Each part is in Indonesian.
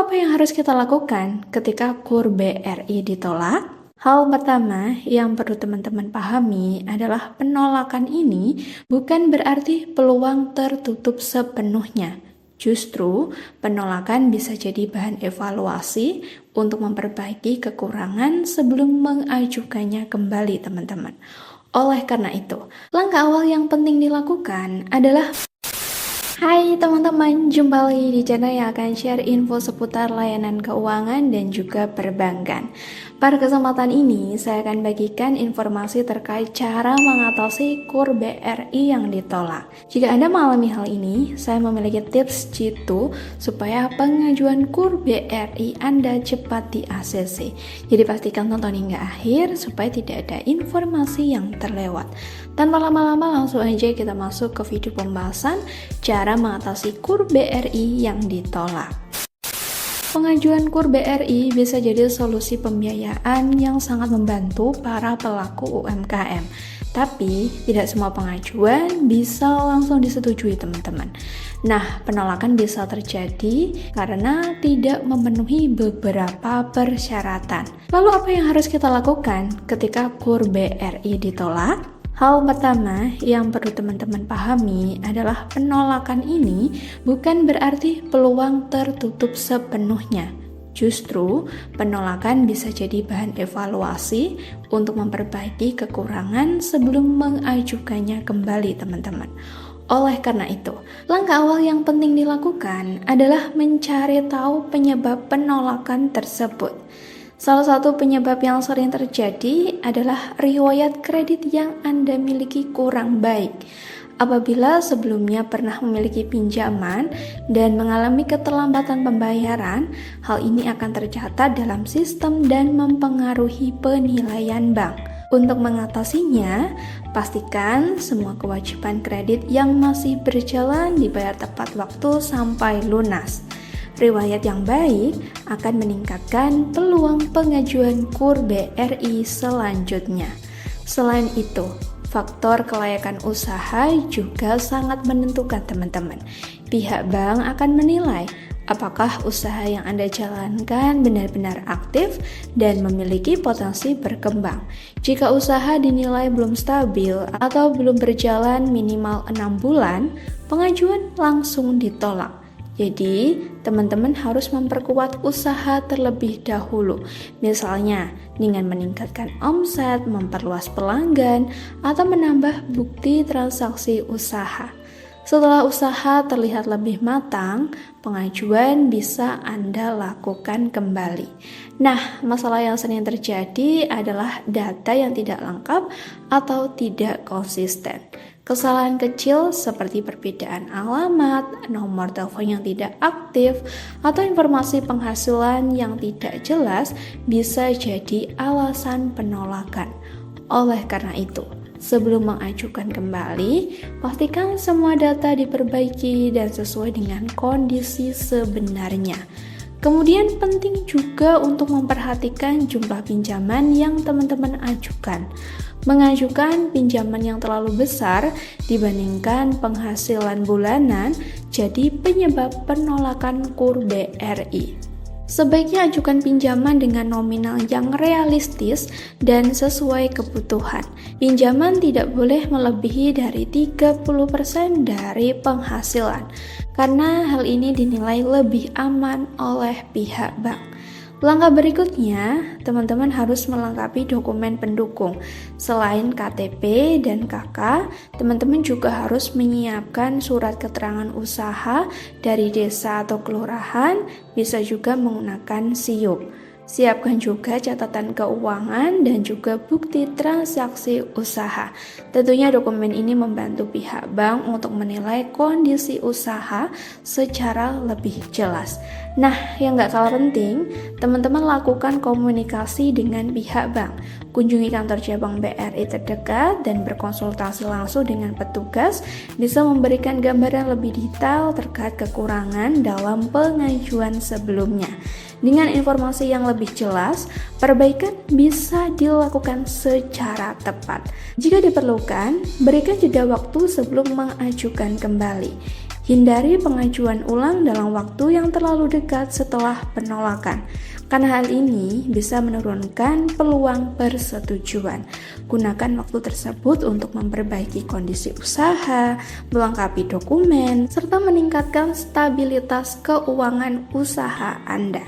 apa yang harus kita lakukan ketika KUR BRI ditolak? Hal pertama yang perlu teman-teman pahami adalah penolakan ini bukan berarti peluang tertutup sepenuhnya. Justru, penolakan bisa jadi bahan evaluasi untuk memperbaiki kekurangan sebelum mengajukannya kembali, teman-teman. Oleh karena itu, langkah awal yang penting dilakukan adalah Hai teman-teman, jumpa lagi di channel yang akan share info seputar layanan keuangan dan juga perbankan. Pada kesempatan ini, saya akan bagikan informasi terkait cara mengatasi KUR BRI yang ditolak. Jika Anda mengalami hal ini, saya memiliki tips jitu supaya pengajuan KUR BRI Anda cepat di ACC. Jadi pastikan tonton hingga akhir supaya tidak ada informasi yang terlewat. Tanpa lama-lama langsung aja kita masuk ke video pembahasan cara mengatasi KUR BRI yang ditolak. Pengajuan KUR BRI bisa jadi solusi pembiayaan yang sangat membantu para pelaku UMKM. Tapi, tidak semua pengajuan bisa langsung disetujui, teman-teman. Nah, penolakan bisa terjadi karena tidak memenuhi beberapa persyaratan. Lalu apa yang harus kita lakukan ketika KUR BRI ditolak? Hal pertama yang perlu teman-teman pahami adalah penolakan ini bukan berarti peluang tertutup sepenuhnya. Justru, penolakan bisa jadi bahan evaluasi untuk memperbaiki kekurangan sebelum mengajukannya kembali, teman-teman. Oleh karena itu, langkah awal yang penting dilakukan adalah mencari tahu penyebab penolakan tersebut. Salah satu penyebab yang sering terjadi adalah riwayat kredit yang Anda miliki kurang baik. Apabila sebelumnya pernah memiliki pinjaman dan mengalami keterlambatan pembayaran, hal ini akan tercatat dalam sistem dan mempengaruhi penilaian bank. Untuk mengatasinya, pastikan semua kewajiban kredit yang masih berjalan dibayar tepat waktu sampai lunas. Riwayat yang baik akan meningkatkan peluang pengajuan KUR BRI selanjutnya. Selain itu, faktor kelayakan usaha juga sangat menentukan, teman-teman. Pihak bank akan menilai apakah usaha yang Anda jalankan benar-benar aktif dan memiliki potensi berkembang. Jika usaha dinilai belum stabil atau belum berjalan minimal 6 bulan, pengajuan langsung ditolak. Jadi, teman-teman harus memperkuat usaha terlebih dahulu. Misalnya, dengan meningkatkan omset, memperluas pelanggan, atau menambah bukti transaksi usaha. Setelah usaha terlihat lebih matang, pengajuan bisa Anda lakukan kembali. Nah, masalah yang sering terjadi adalah data yang tidak lengkap atau tidak konsisten. Kesalahan kecil seperti perbedaan alamat, nomor telepon yang tidak aktif, atau informasi penghasilan yang tidak jelas bisa jadi alasan penolakan. Oleh karena itu, sebelum mengajukan kembali, pastikan semua data diperbaiki dan sesuai dengan kondisi sebenarnya. Kemudian penting juga untuk memperhatikan jumlah pinjaman yang teman-teman ajukan. Mengajukan pinjaman yang terlalu besar dibandingkan penghasilan bulanan jadi penyebab penolakan KUR BRI. Sebaiknya ajukan pinjaman dengan nominal yang realistis dan sesuai kebutuhan. Pinjaman tidak boleh melebihi dari 30% dari penghasilan, karena hal ini dinilai lebih aman oleh pihak bank. Langkah berikutnya, teman-teman harus melengkapi dokumen pendukung. Selain KTP dan KK, teman-teman juga harus menyiapkan surat keterangan usaha dari desa atau kelurahan, bisa juga menggunakan SIUP. Siapkan juga catatan keuangan dan juga bukti transaksi usaha. Tentunya dokumen ini membantu pihak bank untuk menilai kondisi usaha secara lebih jelas. Nah, yang gak kalah penting, teman-teman lakukan komunikasi dengan pihak bank. Kunjungi kantor cabang BRI terdekat dan berkonsultasi langsung dengan petugas bisa memberikan gambaran lebih detail terkait kekurangan dalam pengajuan sebelumnya. Dengan informasi yang lebih jelas, perbaikan bisa dilakukan secara tepat. Jika diperlukan, berikan jeda waktu sebelum mengajukan kembali. Hindari pengajuan ulang dalam waktu yang terlalu dekat setelah penolakan, karena hal ini bisa menurunkan peluang persetujuan. Gunakan waktu tersebut untuk memperbaiki kondisi usaha, melengkapi dokumen, serta meningkatkan stabilitas keuangan usaha Anda.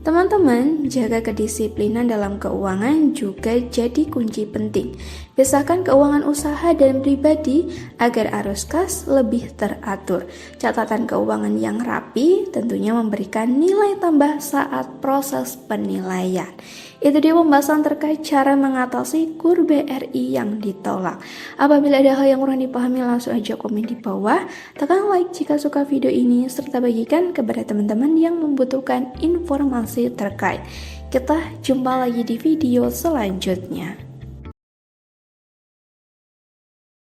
Teman-teman, jaga kedisiplinan dalam keuangan juga jadi kunci penting. Pisahkan keuangan usaha dan pribadi agar arus kas lebih teratur. Catatan keuangan yang rapi tentunya memberikan nilai tambah saat proses penilaian. Itu dia pembahasan terkait cara mengatasi KUR BRI yang ditolak. Apabila ada hal yang kurang dipahami, langsung aja komen di bawah. Tekan like jika suka video ini, serta bagikan kepada teman-teman yang membutuhkan informasi terkait. Kita jumpa lagi di video selanjutnya.